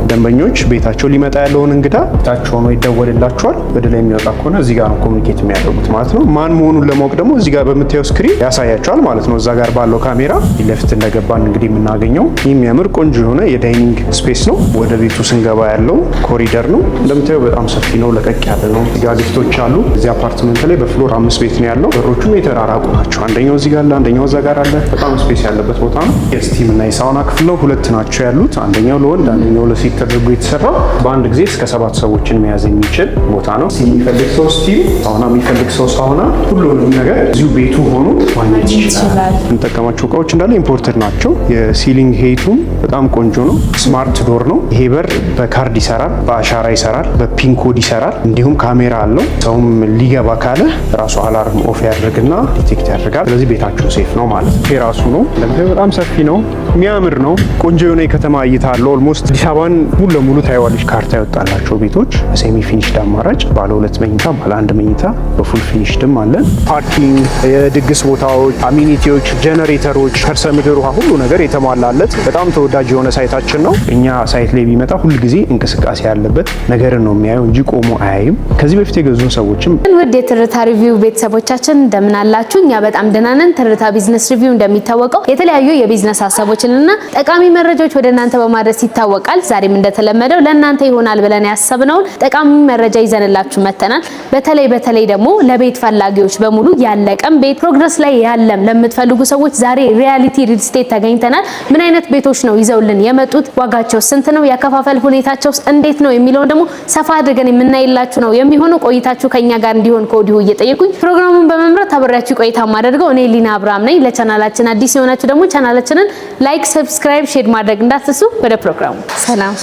ደንበኞች ቤታቸው ሊመጣ ያለውን እንግዳ ታቸው ነው ይደወልላቸዋል። ወደ ላይ የሚወጣ ከሆነ እዚህ ጋር ነው ኮሙኒኬት የሚያደርጉት ማለት ነው። ማን መሆኑን ለማወቅ ደግሞ እዚህ ጋር በምታየው ስክሪን ያሳያቸዋል ማለት ነው። እዛ ጋር ባለው ካሜራ ፊት እንደገባን እንግዲህ የምናገኘው የሚያምር ቆንጆ የሆነ የዳይኒንግ ስፔስ ነው። ወደ ቤቱ ስንገባ ያለው ኮሪደር ነው። እንደምታየው በጣም ሰፊ ነው፣ ለቀቅ ያለ ነው። እዚህ ጋር ሊፍቶች አሉ። እዚህ አፓርትመንት ላይ በፍሎር 5 ቤት ነው ያለው። በሮቹም የተራራቁ ናቸው። አንደኛው እዚህ ጋር አለ፣ አንደኛው እዛ ጋር አለ። በጣም ስፔስ ያለበት ቦታ ነው። የስቲም እና የሳውና ክፍል ነው። ሁለት ናቸው ያሉት፣ አንደኛው ለወንድ አንደኛው ለሴት ተደርጎ የተሰራ በአንድ ጊዜ እስከ 7 ሰዎችን መያዝ የሚችል ቦታ ነው። የሚፈልግ ሰው ስቲም፣ ሳውና የሚፈልግ ሰው ሳውና፣ ሁሉንም ነገር እዚሁ ቤቱ ሆኖ ማግኘት ይችላል። እንጠቀማቸው እቃዎች እንዳለ ኢምፖርትድ ናቸው። የሲሊንግ ሄይቱም በጣም ቆንጆ ነው። ስማርት ዶር ነው። ይሄ በር በካርድ ይሰራል፣ በአሻራ ይሰራል፣ በፒን ኮድ ይሰራል። እንዲሁም ካሜራ አለው። ሰውም ሊገባ ካለ ራሱ አላርም ኦፍ ያደርግና ዲቴክት ያደርጋል። ስለዚህ ቤታችሁ ሴፍ ነው ማለት ነው። የራሱ ነው። ለምሳሌ በጣም ሰፊ ነው፣ የሚያምር ነው። ቆንጆ የሆነ የከተማ እይታ አለው። ኦልሞስት አዲስ አበባን ሙሉ ለሙሉ ታይዋለች። ካርታ ይወጣላቸው ቤቶች ሴሚ ፊኒሽድ አማራጭ ባለ 2 መኝታ፣ ባለ 1 መኝታ በፉል ፊኒሽድም አለን። ፓርኪንግ፣ የድግስ ቦታዎች፣ አሚኒቲዎች፣ ጀነሬተሮች፣ ከርሰ ምድር ውሃ፣ ሁሉ ነገር የተሟላለት በጣም ተወዳጅ የሆነ ሳይታችን ነው። እኛ ሳይት ላይ ቢመጣ ሁል ጊዜ እንቅስቃሴ ያለበት ነገርን ነው የሚያየው እንጂ ቆሞ አያይም። ከዚህ በፊት የገዙን ሰዎችም ውድ የትርታ ሪቪው ቤተሰቦቻችን እንደምን አላችሁ? እኛ በጣም ደህና ነን። ትርታ ቢዝነስ ሪቪው እንደሚታወቀው የተለያዩ የቢዝነስ ሀሳቦችንና ጠቃሚ መረጃዎች ወደ እናንተ በማድረስ ይታወቃል። ዛሬም እንደተለመደው ለእናንተ ይሆናል ብለን ያሰብነውን ጠቃሚ መረጃ ይዘንላችሁ መተናል። በተለይ ደግሞ ለቤት ፈላጊዎች በሙሉ ያለቀም ቤት ፕሮግረስ ላይ ያለም ለምትፈልጉ ሰዎች ዛሬ ሪያሊቲ ሪል ስቴት ተገኝተናል። ምን አይነት ቤቶች ነው ይዘውልን የመጡት? ዋጋቸው ስንት ነው? ያከፋፈል ሁኔታቸው እንዴት ነው የሚለውን ደግሞ ሰፋ አድርገን የምናይላችሁ ነው የሚሆነው። ቆይታችሁ ከኛ ጋር እንዲሆን ከወዲሁ እየጠየቁኝ ፕሮግራሙን በመምራት አብሬያችሁ ቆይታ ማደርገው እኔ ሊና አብርሃም ነኝ። ለቻናላችን አዲስ የሆናችሁ ደግሞ ቻናላችንን ላይክ፣ ሰብስክራይብ፣ ሼር ማድረግ እንዳትረሱ። ወደ ፕሮግራሙ።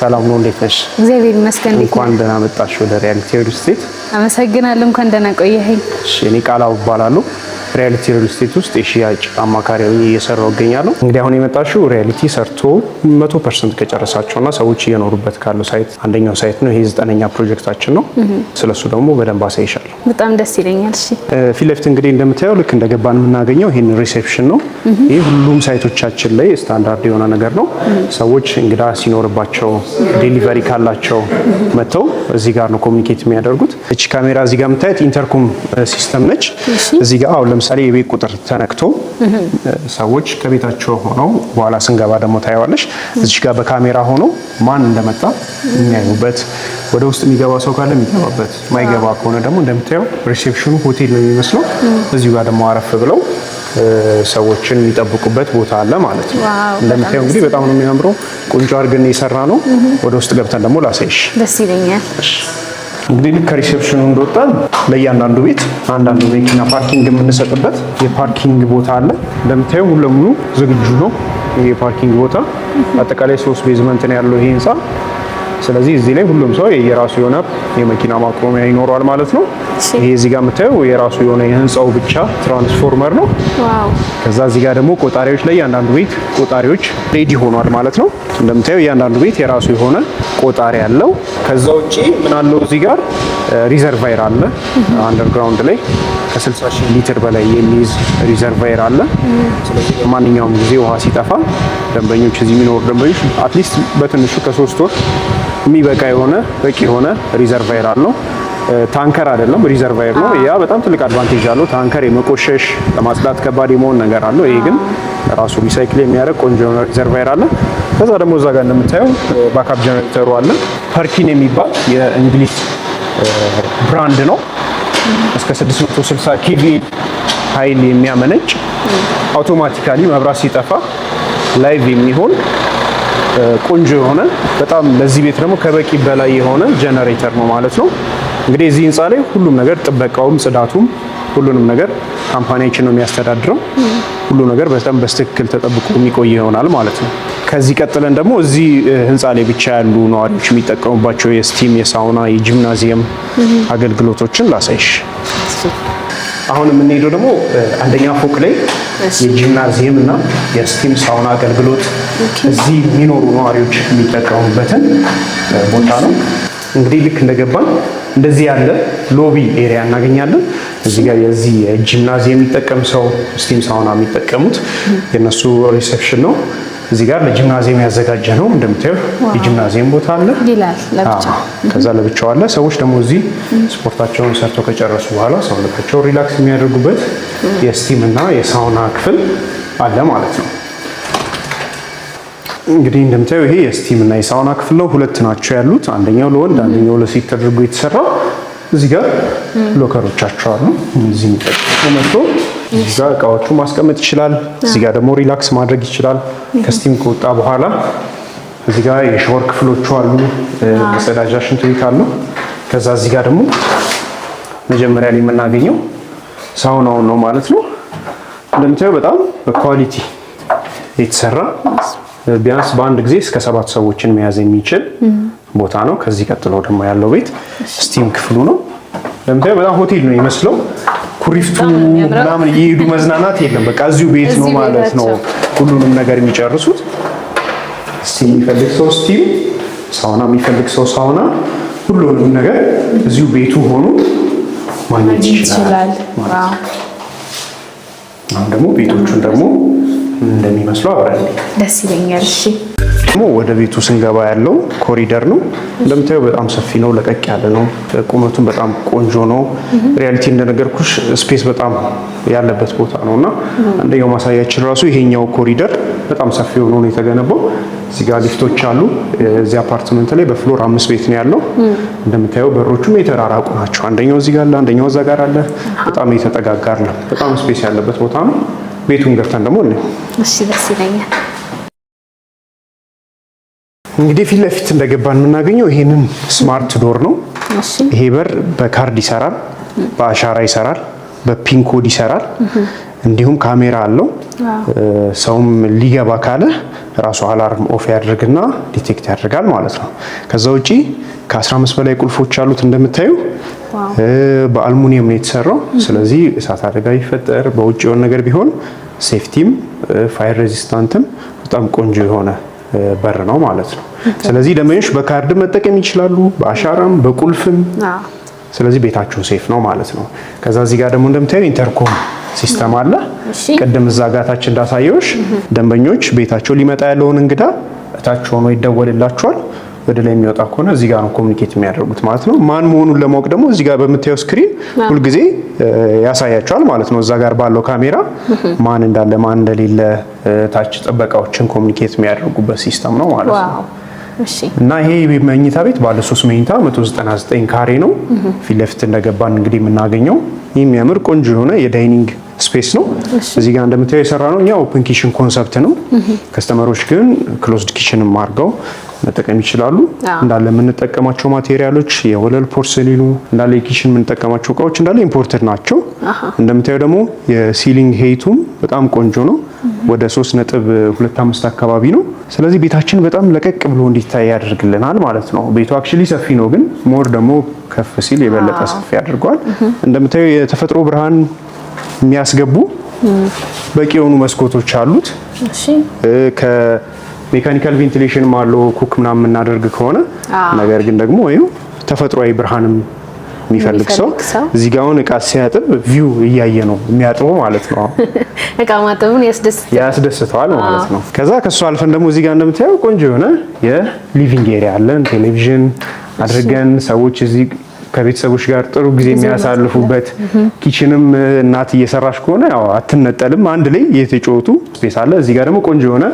ሰላም ነው። እንዴት ነሽ? እግዚአብሔር ይመስገን። እንኳን ደህና መጣሽ ወደ ሪያሊቲ ሪል ስቴት። አመሰግናለሁ። እንኳን ደህና ቆየኸኝ። እሺ፣ እኔ ቃላው እባላለሁ። ሪያሊቲ ሪል ስቴት ውስጥ የሽያጭ አማካሪ ሆኜ እየሰራሁ እገኛለሁ። እንግዲህ አሁን የመጣሽው ሪያሊቲ ሰርቶ 100% ከጨረሳቸውና ሰዎች እየኖሩበት ካለው ሳይት አንደኛው ሳይት ነው። ይሄ 9ኛ ፕሮጀክታችን ነው። ስለሱ ደግሞ በደንብ አሳይሻለሁ። በጣም ደስ ይለኛል። እሺ፣ ፊት ለፊት እንግዲህ እንደምታየው ልክ እንደገባን የምናገኘው ይሄን ሪሴፕሽን ነው። ይሄ ሁሉም ሳይቶቻችን ላይ ስታንዳርድ የሆነ ነገር ነው። ሰዎች እንግዳ ሲኖርባቸው ዴሊቨሪ ካላቸው መተው እዚህ ጋር ነው ኮሙኒኬት የሚያደርጉት። እቺ ካሜራ እዚህ ጋር የምታዩት ኢንተርኮም ሲስተም ነች። እዚህ ጋር አሁን ለምሳሌ የቤት ቁጥር ተነክቶ ሰዎች ከቤታቸው ሆነው በኋላ ስንገባ ደግሞ ታየዋለሽ። እዚህ ጋር በካሜራ ሆኖ ማን እንደመጣ የሚያዩበት፣ ወደ ውስጥ የሚገባ ሰው ካለ የሚገባበት፣ ማይገባ ከሆነ ደግሞ እንደምታየው ሪሴፕሽኑ ሆቴል ነው የሚመስለው። እዚሁ ጋር ደግሞ አረፍ ብለው ሰዎችን የሚጠብቁበት ቦታ አለ ማለት ነው። እንደምታየው እንግዲህ በጣም ነው የሚያምረው። ቁንጮ አድርገን የሰራ ነው። ወደ ውስጥ ገብተን ደግሞ ላሳይሽ። ደስ ይለኛል። እንግዲህ ልክ ከሪሴፕሽኑ እንደወጣን ለእያንዳንዱ ቤት አንዳንዱ መኪና ፓርኪንግ የምንሰጥበት የፓርኪንግ ቦታ አለ። እንደምታየው ሙሉ ለሙሉ ዝግጁ ነው ይሄ የፓርኪንግ ቦታ። አጠቃላይ 3 ቤዝመንት ነው ያለው ይሄ ህንፃ። ስለዚህ እዚህ ላይ ሁሉም ሰው የራሱ የሆነ የመኪና ማቆሚያ ይኖረዋል ማለት ነው። ይሄ እዚህ ጋር የምታየው የራሱ የሆነ የህንፃው ብቻ ትራንስፎርመር ነው። ዋው! ከዛ እዚህ ጋር ደግሞ ቆጣሪዎች ላይ እያንዳንዱ ቤት ቆጣሪዎች ሬዲ ሆኗል ማለት ነው። እንደምታየው እያንዳንዱ ቤት የራሱ የሆነ ቆጣሪ አለው። ከዛ ውጪ ምን አለው እዚህ ጋር ሪዘርቫየር አለ። አንደርግራውንድ ላይ ከ60,000 ሊትር በላይ የሚይዝ ሪዘርቫየር አለ። ስለዚህ በማንኛውም ጊዜ ውሃ ሲጠፋ ደንበኞች እዚህ የሚኖሩ ደንበኞች አትሊስት በትንሹ ከ3 ወር የሚበቃ የሆነ በቂ የሆነ ሪዘርቫየር አለው። ታንከር አይደለም ሪዘርቫየር ነው። ያ በጣም ትልቅ አድቫንቴጅ አለው። ታንከር የመቆሸሽ ለማጽዳት ከባድ የመሆን ነገር አለው። ይሄ ግን ራሱ ሪሳይክል የሚያደርግ ቆንጆ የሆነ ሪዘርቫየር አለ። ከዛ ደግሞ እዛ ጋር እንደምታየው ባካፕ ጀነሬተሩ አለ። ፐርኪን የሚባል የእንግሊዝ ብራንድ ነው። እስከ 660 ኬቪ ኃይል የሚያመነጭ አውቶማቲካሊ መብራት ሲጠፋ ላይቭ የሚሆን ቆንጆ የሆነ በጣም ለዚህ ቤት ደግሞ ከበቂ በላይ የሆነ ጀነሬተር ነው ማለት ነው። እንግዲህ እዚህ ህንፃ ላይ ሁሉም ነገር ጥበቃውም፣ ጽዳቱም ሁሉንም ነገር ካምፓኒያችን ነው የሚያስተዳድረው። ሁሉ ነገር በጣም በትክክል ተጠብቆ የሚቆይ ይሆናል ማለት ነው። ከዚህ ቀጥለን ደግሞ እዚህ ህንፃ ላይ ብቻ ያሉ ነዋሪዎች የሚጠቀሙባቸው የስቲም፣ የሳውና፣ የጂምናዚየም አገልግሎቶችን ላሳይሽ። አሁን የምንሄደው ደግሞ አንደኛ ፎቅ ላይ የጂምናዚየም እና የስቲም ሳውና አገልግሎት እዚህ የሚኖሩ ነዋሪዎች የሚጠቀሙበትን ቦታ ነው። እንግዲህ ልክ እንደገባን እንደዚህ ያለ ሎቢ ኤሪያ እናገኛለን። እዚህ ጋር የዚህ ጂምናዚየም የሚጠቀም ሰው፣ ስቲም ሳውና የሚጠቀሙት የነሱ ሪሴፕሽን ነው። እዚህ ጋር ለጂምናዚየም ያዘጋጀ ነው። እንደምታዩ የጂምናዚየም ቦታ አለ ይላል ለብቻ። ከዛ ለብቻው አለ። ሰዎች ደግሞ እዚህ ስፖርታቸውን ሰርተው ከጨረሱ በኋላ ሰውነታቸውን ሪላክስ የሚያደርጉበት የስቲም እና የሳውና ክፍል አለ ማለት ነው። እንግዲህ እንደምታዩ ይሄ የስቲም እና የሳውና ክፍል ነው። ሁለት ናቸው ያሉት። አንደኛው ለወንድ አንደኛው ለሴት ተደርጎ የተሰራው። እዚህ ጋር ሎከሮቻቸው አሉ። እዚህ የሚጠቀመው መጥቶ እዚህ ጋር እቃዎቹ ማስቀመጥ ይችላል። እዚህ ጋር ደግሞ ሪላክስ ማድረግ ይችላል። ከስቲም ከወጣ በኋላ እዚህ ጋር የሻወር ክፍሎቹ አሉ። መጸዳጃ፣ ሽንት ቤት አለው። ከዛ እዚህ ጋር ደግሞ መጀመሪያ ላይ የምናገኘው ሳውናውን ነው ማለት ነው። እንደምታዩ በጣም በኳሊቲ የተሰራ ቢያንስ በአንድ ጊዜ እስከ 7 ሰዎችን መያዝ የሚችል ቦታ ነው። ከዚህ ቀጥሎ ደግሞ ያለው ቤት ስቲም ክፍሉ ነው። እንደምታዩ በጣም ሆቴል ነው የሚመስለው። ኩሪፍቱ ምናምን እየሄዱ መዝናናት የለም። በቃ እዚሁ ቤት ነው ማለት ነው ሁሉንም ነገር የሚጨርሱት። ስቲም የሚፈልግ ሰው ስቲም፣ ሳውና የሚፈልግ ሰው ሳውና፣ ሁሉንም ነገር እዚሁ ቤቱ ሆኖ ማግኘት ይችላል። አሁን ደግሞ ቤቶቹን ደግሞ እንደሚመስሉ አብረን ደስ ይለኛል። እሺ ደግሞ ወደ ቤቱ ስንገባ ያለው ኮሪደር ነው። እንደምታዩ በጣም ሰፊ ነው፣ ለቀቅ ያለ ነው። ቁመቱን በጣም ቆንጆ ነው። ሪያሊቲ እንደነገርኩሽ ስፔስ በጣም ያለበት ቦታ ነውና አንደኛው ማሳያችን ራሱ ይሄኛው ኮሪደር በጣም ሰፊ ሆኖ ነው የተገነባው። እዚህ ጋር ሊፍቶች አሉ። እዚህ አፓርትመንት ላይ በፍሎር 5 ቤት ነው ያለው። እንደምታዩ በሮቹም የተራራቁ ናቸው። አንደኛው እዚህ ጋር አለ፣ አንደኛው እዛ ጋር አለ። በጣም የተጠጋጋር ነው። በጣም ስፔስ ያለበት ቦታ ነው። ቤቱን ገብተን ደግሞ እሺ ደስ ይለኛል። እንግዲህ ፊት ለፊት እንደገባን የምናገኘው ይሄንን ስማርት ዶር ነው። ይሄ በር በካርድ ይሰራል፣ በአሻራ ይሰራል፣ በፒን ኮድ ይሰራል። እንዲሁም ካሜራ አለው። ሰውም ሊገባ ካለ ራሱ አላርም ኦፍ ያደርግና ዲቴክት ያደርጋል ማለት ነው። ከዛ ውጪ ከ15 በላይ ቁልፎች አሉት። እንደምታዩ በአልሙኒየም ነው የተሰራው። ስለዚህ እሳት አደጋ ቢፈጠር በውጭ የሆነ ነገር ቢሆን ሴፍቲም ፋየር ሬዚስታንትም በጣም ቆንጆ የሆነ በር ነው ማለት ነው። ስለዚህ ደንበኞች በካርድ መጠቀም ይችላሉ፣ በአሻራም በቁልፍም። ስለዚህ ቤታችሁ ሴፍ ነው ማለት ነው። ከዛ እዚህ ጋር ደግሞ እንደምታዩ ኢንተርኮም ሲስተም አለ። ቅድም እዛ ጋታችን እንዳሳየውሽ ደንበኞች ቤታቸው ሊመጣ ያለውን እንግዳ እታች ሆኖ ይደወልላቸዋል። ወደ ላይ የሚወጣ ከሆነ እዚህ ጋር ነው ኮሙኒኬት የሚያደርጉት ማለት ነው። ማን መሆኑን ለማወቅ ደግሞ እዚህ ጋር በምታየው ስክሪን ሁልጊዜ ያሳያቸዋል ማለት ነው። እዛ ጋር ባለው ካሜራ ማን እንዳለ ማን እንደሌለ ታች ጥበቃዎችን ኮሙኒኬት የሚያደርጉበት ሲስተም ነው ማለት ነው። እና ይሄ መኝታ ቤት ባለ 3 መኝታ 199 ካሬ ነው። ፊት ለፊት እንደገባን እንግዲህ የምናገኘው የሚያምር ቆንጆ የሆነ የዳይኒንግ ስፔስ ነው። እዚህ ጋር እንደምታየው የሰራ ነው እኛ ኦፕን ኪችን ኮንሰፕት ነው። ከስተመሮች ግን ክሎዝድ ኪችንም አድርገው መጠቀም ይችላሉ። እንዳለ የምንጠቀማቸው ማቴሪያሎች የወለል ፖርሰሊኑ እንዳለ የኪችን የምንጠቀማቸው እቃዎች እንዳለ ኢምፖርትድ ናቸው። እንደምታየው ደግሞ የሲሊንግ ሄይቱም በጣም ቆንጆ ነው። ወደ 3.25 አካባቢ ነው። ስለዚህ ቤታችን በጣም ለቀቅ ብሎ እንዲታይ ያደርግልናል ማለት ነው። ቤቱ አክቹሊ ሰፊ ነው፣ ግን ሞር ደግሞ ከፍ ሲል የበለጠ ሰፊ ያደርገዋል። እንደምታየው የተፈጥሮ ብርሃን የሚያስገቡ በቂ የሆኑ መስኮቶች አሉት። ከሜካኒካል ቬንቲሌሽን አለው ኩክ ምናምን የምናደርግ ከሆነ ነገር ግን ደግሞ ይኸው ተፈጥሯዊ ብርሃንም የሚፈልግ ሰው እዚህ ጋር አሁን እቃ ሲያጥብ ቪው እያየ ነው የሚያጥበው ማለት ነው። እቃ ማጠቡን ያስደስተዋል ማለት ነው። ከዛ ከሱ አልፈን ደግሞ እዚህ ጋር እንደምታየው ቆንጆ የሆነ የሊቪንግ ኤሪያ አለን። ቴሌቪዥን አድርገን ሰዎች እዚህ ከቤተሰቦች ጋር ጥሩ ጊዜ የሚያሳልፉበት፣ ኪችንም እናት እየሰራች ከሆነ ያው አትነጠልም፣ አንድ ላይ የተጫወቱ ስፔስ አለ። እዚህ ጋር ደግሞ ቆንጆ የሆነ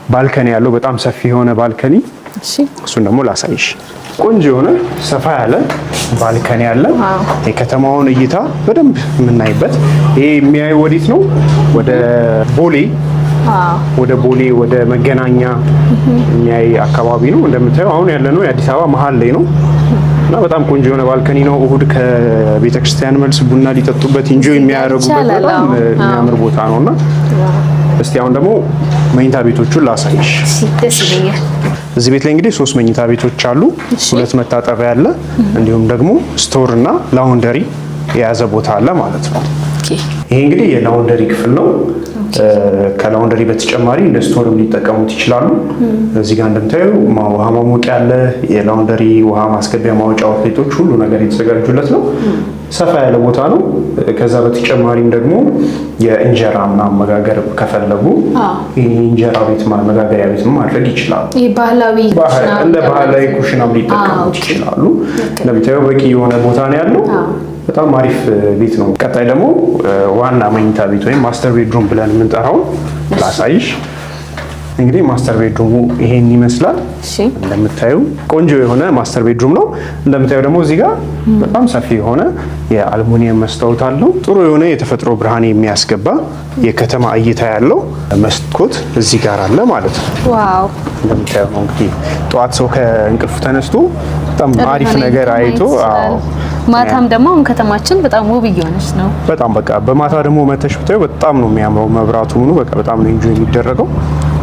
ባልከኒ ያለው በጣም ሰፊ የሆነ ባልከኒ፣ እሱን ደግሞ ላሳይሽ። ቆንጆ የሆነ ሰፋ ያለ ባልከኒ አለ። የከተማውን እይታ በደንብ የምናይበት። ይሄ የሚያየው ወዴት ነው? ወደ ቦሌ ወደ መገናኛ የሚያይ አካባቢ ነው። እንደምታየው አሁን ያለነው የአዲስ አበባ መሀል ላይ ነው እና በጣም ቆንጆ የሆነ ባልከኒ ነው። እሁድ ከቤተክርስቲያን መልስ ቡና ሊጠጡበት ኢንጆይ የሚያደርጉበት በጣም የሚያምር ቦታ ነውና እስቲ አሁን ደግሞ መኝታ ቤቶቹን ላሳይሽ። እዚህ ቤት ላይ እንግዲህ 3 መኝታ ቤቶች አሉ። 2 መታጠቢያ አለ፣ እንዲሁም ደግሞ ስቶር እና ላውንደሪ የያዘ ቦታ አለ ማለት ነው። ይሄ እንግዲህ የላውንደሪ ክፍል ነው። ከላውንደሪ በተጨማሪ እንደ ስቶርም ሊጠቀሙት ይችላሉ። እዚህ ጋር እንደምታዩ ውሃ ማሞቂያ አለ። የላውንደሪ ውሃ ማስገቢያ ማውጫ አውትሌቶች ሁሉ ነገር የተዘጋጁለት ነው። ሰፋ ያለ ቦታ ነው። ከዛ በተጨማሪም ደግሞ የእንጀራ ምናምን መጋገር ከፈለጉ ይህ እንጀራ ቤት መጋገሪያ ቤት ማድረግ ይችላሉ። እንደ ባህላዊ ኩሽናም ሊጠቀሙት ይችላሉ። እንደምታየው በቂ የሆነ ቦታ ነው ያለው። በጣም አሪፍ ቤት ነው። ቀጣይ ደግሞ ዋና መኝታ ቤት ወይም ማስተር ቤድሩም ብለን የምንጠራውን ላሳይሽ። እንግዲህ ማስተር ቤድሩሙ ይሄን ይመስላል። እንደምታዩ ቆንጆ የሆነ ማስተር ቤድሩም ነው። እንደምታዩ ደግሞ እዚህ ጋር በጣም ሰፊ የሆነ የአልሙኒየም መስታወት አለው። ጥሩ የሆነ የተፈጥሮ ብርሃን የሚያስገባ የከተማ እይታ ያለው መስኮት እዚህ ጋር አለ ማለት ነው። ዋው! እንደምታዩ ነው እንግዲህ ጠዋት ሰው ከእንቅልፉ ተነስቶ በጣም አሪፍ ነገር አይቶ ማታም ደግሞ ከተማችን በጣም ውብ እየሆነች ነው። በጣም በቃ በማታ ደግሞ መተሽ ብታዩ በጣም ነው የሚያምረው። መብራቱ ምኑ በቃ በጣም ነው ኢንጆይ የሚደረገው።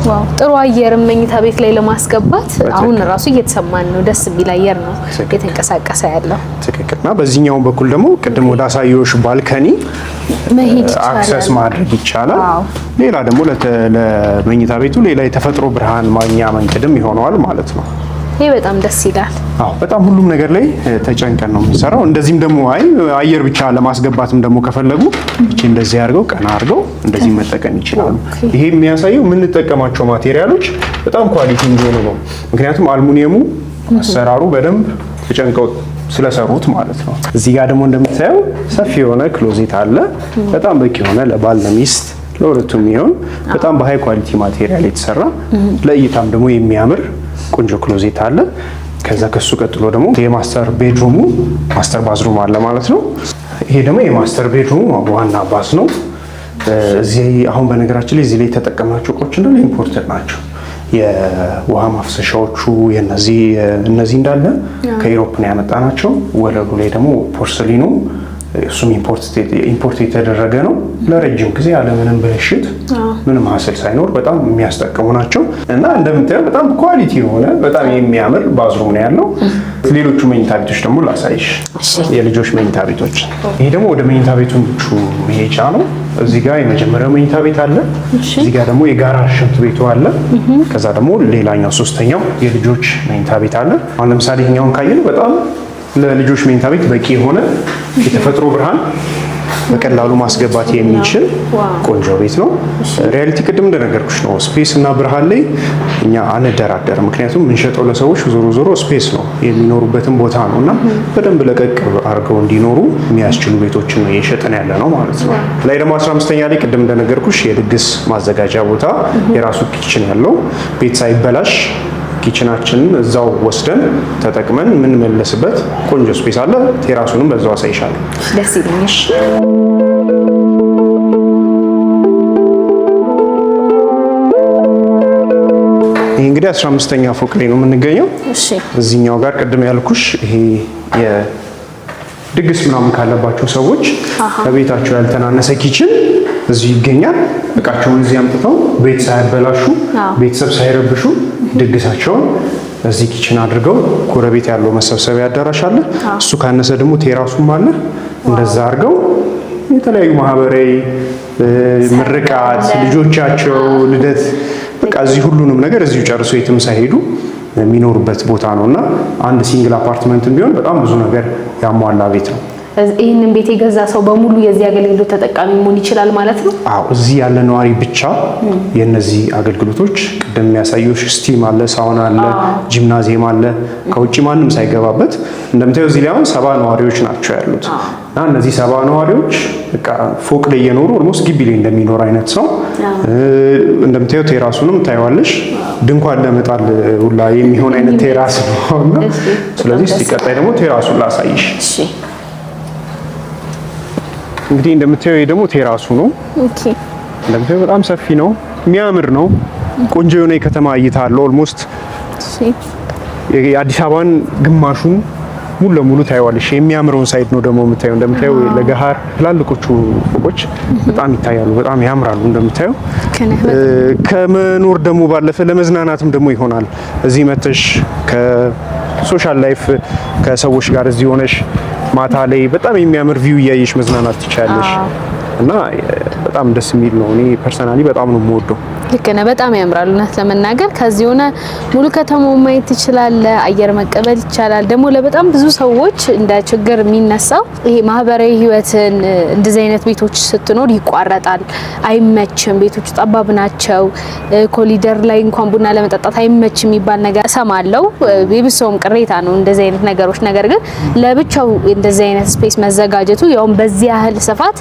ዋው! ጥሩ አየር መኝታ ቤት ላይ ለማስገባት አሁን ራሱ እየተሰማን ነው። ደስ የሚል አየር ነው እየተንቀሳቀሰ ያለው። ትክክልና በዚህኛው በኩል ደግሞ ቅድም ወደ አሳየሁሽ ባልከኒ መሄድ ይቻላል፣ አክሰስ ማድረግ ይቻላል። ሌላ ደግሞ ለመኝታ ቤቱ ሌላ የተፈጥሮ ብርሃን ማግኛ መንገድም ይሆነዋል ማለት ነው። ይሄ በጣም ደስ ይላል። በጣም ሁሉም ነገር ላይ ተጨንቀን ነው የምንሰራው። እንደዚህም ደግሞ አየር ብቻ ለማስገባትም ደግሞ ከፈለጉ እቺ እንደዚህ አድርገው ቀና አድርገው እንደዚህ መጠቀም ይችላሉ። ይሄ የሚያሳየው የምንጠቀማቸው ማቴሪያሎች በጣም ኳሊቲ እንደሆኑ ነው። ምክንያቱም አልሙኒየሙ አሰራሩ በደንብ ተጨንቀው ስለሰሩት ማለት ነው። እዚህ ጋር ደግሞ እንደምታየው ሰፊ የሆነ ክሎዜት አለ። በጣም በቂ የሆነ ለባል ለሚስት ለሁለቱም ይሆን በጣም በሃይ ኳሊቲ ማቴሪያል የተሰራ ለእይታም ደግሞ የሚያምር ቆንጆ ክሎዜት አለ። ከዛ ከሱ ቀጥሎ ደግሞ የማስተር ቤድሩሙ ማስተር ባዝሩም አለ ማለት ነው። ይሄ ደግሞ የማስተር ቤድሩሙ ዋና ባዝ ነው። እዚህ አሁን በነገራችን ላይ እዚህ ላይ የተጠቀምናቸው እቃዎች እንዳለ ኢምፖርተድ ናቸው። የውሃ ማፍሰሻዎቹ እነዚህ እንዳለ ከኢሮፕ ነው ያመጣናቸው። ወለሉ ላይ ደግሞ ፖርሰሊኑ እሱም ኢምፖርት የተደረገ ነው። ለረጅም ጊዜ ያለምንም ብልሽት ምንም ሀስል ሳይኖር በጣም የሚያስጠቅሙ ናቸው እና እንደምታየው በጣም ኳሊቲ የሆነ በጣም የሚያምር ባዝሩም ነው ያለው። ሌሎቹ መኝታ ቤቶች ደግሞ ላሳይሽ፣ የልጆች መኝታ ቤቶች። ይሄ ደግሞ ወደ መኝታ ቤቶቹ መሄጃ ነው። እዚህ ጋር የመጀመሪያው መኝታ ቤት አለ። እዚህ ጋር ደግሞ የጋራ ሽንት ቤቱ አለ። ከዛ ደግሞ ሌላኛው ሶስተኛው የልጆች መኝታ ቤት አለ። አሁን ለምሳሌ ይሄኛውን ካየን በጣም ለልጆች መኝታ ቤት በቂ የሆነ የተፈጥሮ ብርሃን በቀላሉ ማስገባት የሚችል ቆንጆ ቤት ነው። ሪያሊቲ ቅድም እንደነገርኩሽ ነው። ስፔስ እና ብርሃን ላይ እኛ አንደራደር። ምክንያቱም የምንሸጠው ለሰዎች ዞሮ ስፔስ ነው የሚኖሩበትን ቦታ ነው እና በደንብ ለቀቅ አድርገው እንዲኖሩ የሚያስችሉ ቤቶችን ነው እየሸጠን ያለ ነው ማለት ነው። ላይ ደግሞ 15ኛ ላይ ቅድም እንደነገርኩሽ የድግስ ማዘጋጃ ቦታ የራሱ ኪችን ያለው ቤት ሳይበላሽ ኪችናችንን እዛው ወስደን ተጠቅመን የምንመለስበት ቆንጆ ስፔስ አለ። ቴራሱንም በዛው አሳይሻለሁ። ደስ ይለኛል። ይሄ እንግዲህ 15ኛ ፎቅ ላይ ነው የምንገኘው። እሺ፣ እዚህኛው ጋር ቅድም ያልኩሽ ይሄ የድግስ ምናምን ካለባቸው ሰዎች ከቤታቸው ያልተናነሰ ኪችን እዚሁ ይገኛል። እቃቸውን እዚህ አምጥተው ቤት ሳያበላሹ ቤተሰብ ሳይረብሹ ድግሳቸውን እዚህ ኪችን አድርገው ጎረቤት ያለው መሰብሰቢያ አዳራሽ አለ። እሱ ካነሰ ደግሞ ቴራሱም አለ። እንደዛ አድርገው የተለያዩ ማህበራዊ ምርቃት፣ ልጆቻቸው ልደት፣ በቃ እዚህ ሁሉንም ነገር እዚሁ ጨርሶ የትም ሳይሄዱ የሚኖሩበት ቦታ ነውና አንድ ሲንግል አፓርትመንትም ቢሆን በጣም ብዙ ነገር ያሟላ ቤት ነው። ይህንን ቤት የገዛ ሰው በሙሉ የዚህ አገልግሎት ተጠቃሚ መሆን ይችላል ማለት ነው? አዎ፣ እዚህ ያለ ነዋሪ ብቻ የነዚህ አገልግሎቶች ቅድም የሚያሳዩሽ ስቲም አለ፣ ሳውና አለ፣ ጂምናዚየም አለ፣ ከውጭ ማንም ሳይገባበት። እንደምታየው እዚህ ላይ አሁን 70 ነዋሪዎች ናቸው ያሉት እና እነዚህ 70 ነዋሪዎች በቃ ፎቅ ላይ እየኖሩ ኦልሞስት ግቢ ላይ እንደሚኖር አይነት ሰው እንደምታየው ቴራሱንም ታይዋለሽ። ድንኳን ለመጣል ሁላ የሚሆን አይነት ቴራስ ነውና ስለዚህ እስቲ ቀጣይ ደግሞ ቴራሱን ላሳይሽ። እንግዲህ እንደምታየው ይሄ ደግሞ ቴራሱ ነው። ኦኬ፣ እንደምታየው በጣም ሰፊ ነው፣ የሚያምር ነው። ቆንጆ የሆነ የከተማ እይታ አለው። ኦልሞስት የአዲስ አበባን ግማሹን ሙሉ ለሙሉ ታይዋለሽ። የሚያምረውን ሳይድ ነው ደግሞ የምታየው። እንደምታየው ለገሃር ትላልቆቹ ፎቆች በጣም ይታያሉ፣ በጣም ያምራሉ። እንደምታየው ከመኖር ደግሞ ባለፈ ለመዝናናትም ደግሞ ይሆናል። እዚህ መተሽ ከሶሻል ላይፍ ከሰዎች ጋር እዚህ ሆነሽ ማታ ላይ በጣም የሚያምር ቪው እያየሽ መዝናናት ትችላለሽ እና በጣም ደስ የሚል ነው። እኔ ፐርሰናሊ በጣም ነው የምወደው። ልክ ነህ። በጣም ያምራል። እውነት ለመናገር ከዚህ ሆነ ሙሉ ከተማውን ማየት ትችላለህ። አየር መቀበል ይቻላል። ደግሞ ለበጣም ብዙ ሰዎች እንደ ችግር የሚነሳው ይሄ ማህበራዊ ህይወትን እንደዚህ አይነት ቤቶች ስትኖር ይቋረጣል፣ አይመችም፣ ቤቶቹ ጠባብ ናቸው፣ ኮሊደር ላይ እንኳን ቡና ለመጠጣት አይመችም የሚባል ነገር እሰማለሁ። የብሰውም ቅሬታ ነው እንደዚህ አይነት ነገሮች። ነገር ግን ለብቻው እንደዚህ አይነት ስፔስ መዘጋጀቱ ያውም በዚህ ያህል ስፋት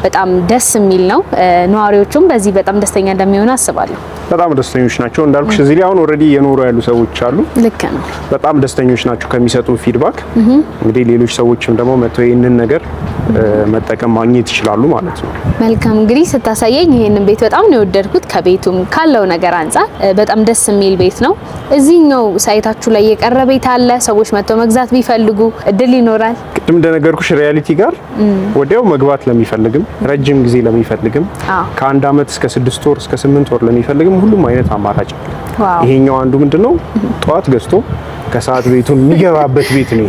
በጣም ደስ የሚል ነው። ነዋሪዎቹም በዚህ በጣም ደስተኛ እንደሚሆኑ አስባለሁ። በጣም ደስተኞች ናቸው እንዳልኩሽ። እዚህ ላይ አሁን ኦልሬዲ የኖሩ ያሉ ሰዎች አሉ። ልክ ነው። በጣም ደስተኞች ናቸው ከሚሰጡ ፊድባክ። እንግዲህ ሌሎች ሰዎችም ደግሞ መጥተው ይህንን ነገር መጠቀም ማግኘት ይችላሉ ማለት ነው። መልካም። እንግዲህ ስታሳየኝ ይሄንን ቤት በጣም ነው የወደድኩት። ከቤቱም ካለው ነገር አንጻር በጣም ደስ የሚል ቤት ነው። እዚህኛው ሳይታችሁ ላይ የቀረ ቤት አለ? ሰዎች መጥተው መግዛት ቢፈልጉ እድል ይኖራል? ቅድም እንደነገርኩሽ ሪያሊቲ ጋር ወዲያው መግባት ለሚፈልግም ረጅም ጊዜ ለሚፈልግም ከ1 አመት እስከ 6 ወር እስከ 8 ወር ለሚፈልግም ሁሉም አይነት አማራጭ አለ። ይሄኛው አንዱ ምንድነው ጠዋት ገዝቶ ከሰዓት ቤቱን የሚገባበት ቤት ነው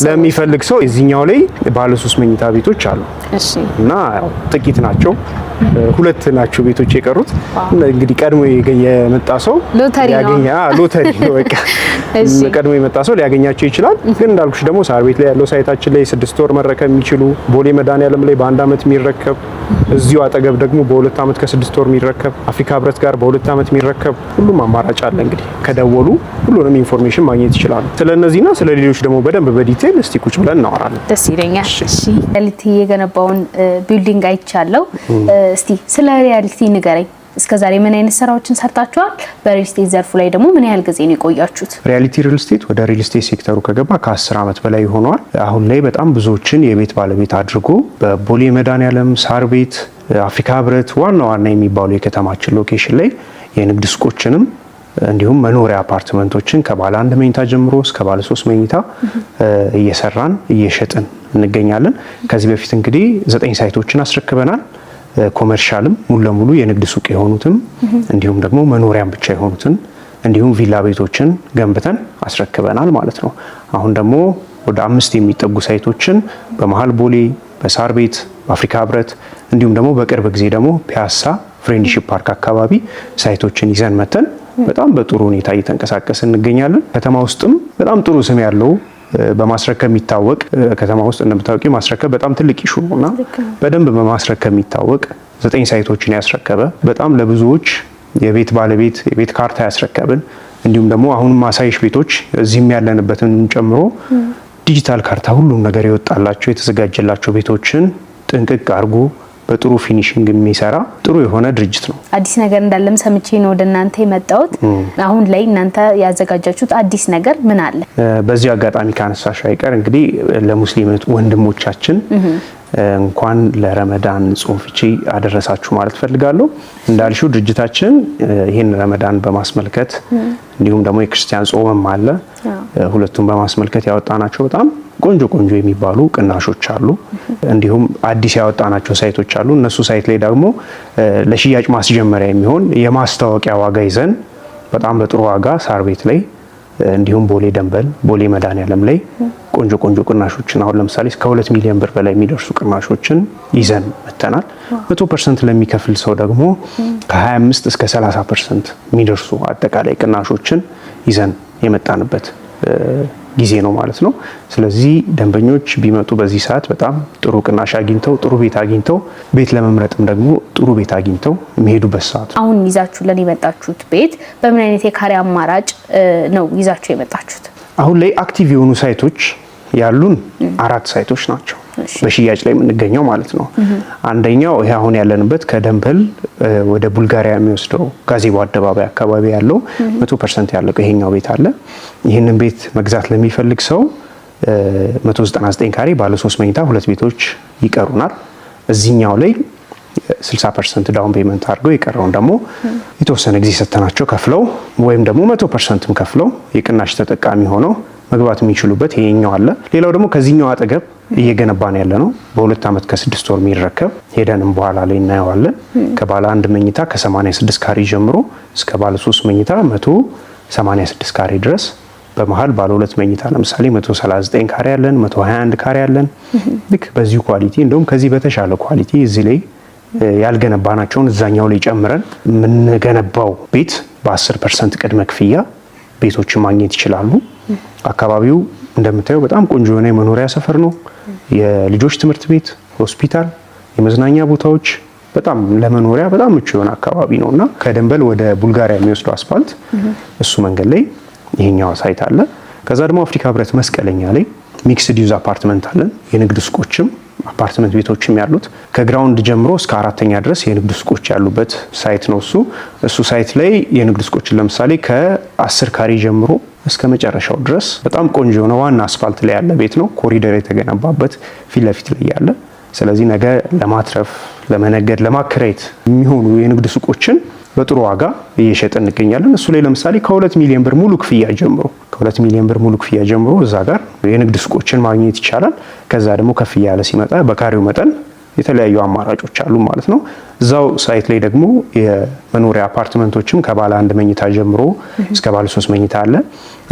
ለሚፈልግ ሰው። እዚህኛው ላይ ባለ 3 መኝታ ቤቶች አሉ። እሺ። እና ጥቂት ናቸው፣ 2 ናቸው ቤቶች የቀሩት። እንግዲህ ቀድሞ የመጣ ሰው ያገኛ ሎተሪ ነው በቃ። ቀድሞ የመጣ ሰው ሊያገኛቸው ይችላል። ግን እንዳልኩሽ ደግሞ ሳር ቤት ላይ ያለው ሳይታችን ላይ 6 ወር መረከብ የሚችሉ፣ ቦሌ መድኃኒዓለም ላይ በ1 አመት የሚረከብ፣ እዚሁ አጠገብ ደግሞ በ2 አመት ከ6 ወር የሚረከብ፣ አፍሪካ ህብረት ጋር በ2 አመት የሚረከብ ሁሉም አማራጭ አለ። እንግዲህ ከደወሉ ሁሉንም ኢንፎርሜሽን ማግኘት ይችላሉ። ስለነዚህና ስለሌሎች ደግሞ በደንብ በዲቴል እስቲ ቁጭ ብለን እናወራለን። ደስ ይለኛል። እሺ። ሪያሊቲ የገነባውን ቢልዲንግ አይቻለሁ። እስቲ ስለ ሪያሊቲ ንገረኝ። እስከዛሬ ምን አይነት ስራዎችን ሰርታችኋል? በሪል ስቴት ዘርፉ ላይ ደግሞ ምን ያህል ጊዜ ነው የቆያችሁት? ሪያሊቲ ሪል ስቴት ወደ ሪል ስቴት ሴክተሩ ከገባ ከ10 አመት በላይ ሆኗል። አሁን ላይ በጣም ብዙዎችን የቤት ባለቤት አድርጎ በቦሌ መድኃኒዓለም፣ ሳር ቤት፣ አፍሪካ ህብረት ዋና ዋና የሚባሉ የከተማችን ሎኬሽን ላይ የንግድ ሱቆችንም እንዲሁም መኖሪያ አፓርትመንቶችን ከባለ 1 መኝታ ጀምሮ እስከ ባለ 3 መኝታ እየሰራን እየሸጥን እንገኛለን። ከዚህ በፊት እንግዲህ 9 ሳይቶችን አስረክበናል። ኮመርሻልም ሙሉ ለሙሉ የንግድ ሱቅ የሆኑትም እንዲሁም ደግሞ መኖሪያም ብቻ የሆኑትን እንዲሁም ቪላ ቤቶችን ገንብተን አስረክበናል ማለት ነው። አሁን ደግሞ ወደ 5 የሚጠጉ ሳይቶችን በመሃል ቦሌ፣ በሳር ቤት፣ በአፍሪካ ህብረት እንዲሁም ደግሞ በቅርብ ጊዜ ደግሞ ፒያሳ ፍሬንድሺፕ ፓርክ አካባቢ ሳይቶችን ይዘን መተን በጣም በጥሩ ሁኔታ እየተንቀሳቀስን እንገኛለን። ከተማ ውስጥም በጣም ጥሩ ስም ያለው በማስረከብ የሚታወቅ ከተማ ውስጥ እንደምታውቂው ማስረከብ በጣም ትልቅ ኢሹ ነውና በደንብ በማስረከብ የሚታወቅ 9 ሳይቶችን ያስረከበ በጣም ለብዙዎች የቤት ባለቤት የቤት ካርታ ያስረከብን እንዲሁም ደግሞ አሁን ማሳይሽ ቤቶች እዚህም ያለንበትን ጨምሮ ዲጂታል ካርታ ሁሉም ነገር ይወጣላቸው የተዘጋጀላቸው ቤቶችን ጥንቅቅ አድርጎ በጥሩ ፊኒሺንግ የሚሰራ ጥሩ የሆነ ድርጅት ነው። አዲስ ነገር እንዳለም ሰምቼ ነው ወደ እናንተ የመጣሁት። አሁን ላይ እናንተ ያዘጋጃችሁት አዲስ ነገር ምን አለ? በዚህ አጋጣሚ ካነሳሽ አይቀር እንግዲህ ለሙስሊም ወንድሞቻችን እንኳን ለረመዳን ጾም ፍቺ አደረሳችሁ ማለት ፈልጋለሁ። እንዳልሽው ድርጅታችን ይሄን ረመዳን በማስመልከት እንዲሁም ደግሞ የክርስቲያን ጾምም አለ። ሁለቱም በማስመልከት ያወጣናቸው በጣም ቆንጆ የሚባሉ ቅናሾች አሉ። እንዲሁም አዲስ ያወጣናቸው ሳይቶች አሉ። እነሱ ሳይት ላይ ደግሞ ለሽያጭ ማስጀመሪያ የሚሆን የማስታወቂያ ዋጋ ይዘን በጣም በጥሩ ዋጋ ሳር ቤት ላይ እንዲሁም ቦሌ ደንበል፣ ቦሌ መድኃኒዓለም ላይ ቆንጆ ቅናሾችን አሁን ለምሳሌ እስከ 2 ሚሊዮን ብር በላይ የሚደርሱ ቅናሾችን ይዘን መተናል። 100% ለሚከፍል ሰው ደግሞ ከ25 እስከ 30% የሚደርሱ አጠቃላይ ቅናሾችን ይዘን የመጣንበት ጊዜ ነው ማለት ነው። ስለዚህ ደንበኞች ቢመጡ በዚህ ሰዓት በጣም ጥሩ ቅናሽ አግኝተው ጥሩ ቤት አግኝተው ቤት ለመምረጥም ደግሞ ጥሩ ቤት አግኝተው የሚሄዱበት ሰዓት። አሁን ይዛችሁልን የመጣችሁት ቤት በምን አይነት የካሬ አማራጭ ነው ይዛችሁ የመጣችሁት? አሁን ላይ አክቲቭ የሆኑ ሳይቶች ያሉን 4 ሳይቶች ናቸው በሽያጭ ላይ የምንገኘው ማለት ነው። አንደኛው ይሄ አሁን ያለንበት ከደንበል ወደ ቡልጋሪያ የሚወስደው ጋዜቦ አደባባይ አካባቢ ያለው 100% ያለው ይሄኛው ቤት አለ። ይህንን ቤት መግዛት ለሚፈልግ ሰው 199 ካሬ ባለ 3 መኝታ 2 ቤቶች ይቀሩናል። እዚህኛው ላይ 60% ዳውን ፔመንት አድርገው የቀረውን ደግሞ የተወሰነ ጊዜ ሰተናቸው ከፍለው ወይም ደግሞ 100%ም ከፍለው የቅናሽ ተጠቃሚ ሆነው መግባት የሚችሉበት ይሄኛው አለ። ሌላው ደግሞ ከዚህኛው አጠገብ እየገነባን ያለ ነው በ2 አመት ከ6 ወር የሚረከብ ሄደንም በኋላ ላይ እናየዋለን። ከባለ 1 መኝታ ከ86 ካሬ ጀምሮ እስከ ባለ 3 መኝታ 186 ካሬ ድረስ በመሃል ባለ 2 መኝታ ለምሳሌ 139 ካሬ ያለን 121 ካሬ ያለን ልክ በዚሁ ኳሊቲ እንደውም ከዚህ በተሻለ ኳሊቲ እዚህ ላይ ያልገነባናቸውን እዛኛው ላይ ጨምረን የምንገነባው ቤት በ10% ቅድመ ክፍያ ቤቶችን ማግኘት ይችላሉ። አካባቢው እንደምታየው በጣም ቆንጆ የሆነ የመኖሪያ ሰፈር ነው። የልጆች ትምህርት ቤት፣ ሆስፒታል፣ የመዝናኛ ቦታዎች በጣም ለመኖሪያ በጣም ምቹ የሆነ አካባቢ ነውና ከደንበል ወደ ቡልጋሪያ የሚወስደው አስፋልት እሱ መንገድ ላይ ይሄኛው ሳይት አለ። ከዛ ደግሞ አፍሪካ ህብረት መስቀለኛ ላይ ሚክስድ ዩዝ አፓርትመንት አለን። የንግድ ሱቆችም አፓርትመንት ቤቶችም ያሉት ከግራውንድ ጀምሮ እስከ 4ኛ ድረስ የንግድ ሱቆች ያሉበት ሳይት ነው። እሱ ሳይት ላይ የንግድ ሱቆችን ለምሳሌ ከ10 ካሬ ጀምሮ እስከ መጨረሻው ድረስ በጣም ቆንጆ የሆነ ዋና አስፋልት ላይ ያለ ቤት ነው። ኮሪደር የተገነባበት ፊት ለፊት ላይ ያለ። ስለዚህ ነገ ለማትረፍ፣ ለመነገድ፣ ለማከራየት የሚሆኑ የንግድ ሱቆችን በጥሩ ዋጋ እየሸጠ እንገኛለን። እሱ ላይ ለምሳሌ ከ2 ሚሊዮን ብር ሙሉ ክፍያ ጀምሮ እዛ ጋር የንግድ ሱቆችን ማግኘት ይቻላል። ከዛ ደግሞ ከፍ ያለ ሲመጣ በካሬው መጠን የተለያዩ አማራጮች አሉ ማለት ነው። እዛው ሳይት ላይ ደግሞ የመኖሪያ አፓርትመንቶችም ከባለ 1 መኝታ ጀምሮ እስከ ባለ 3 መኝታ አለ።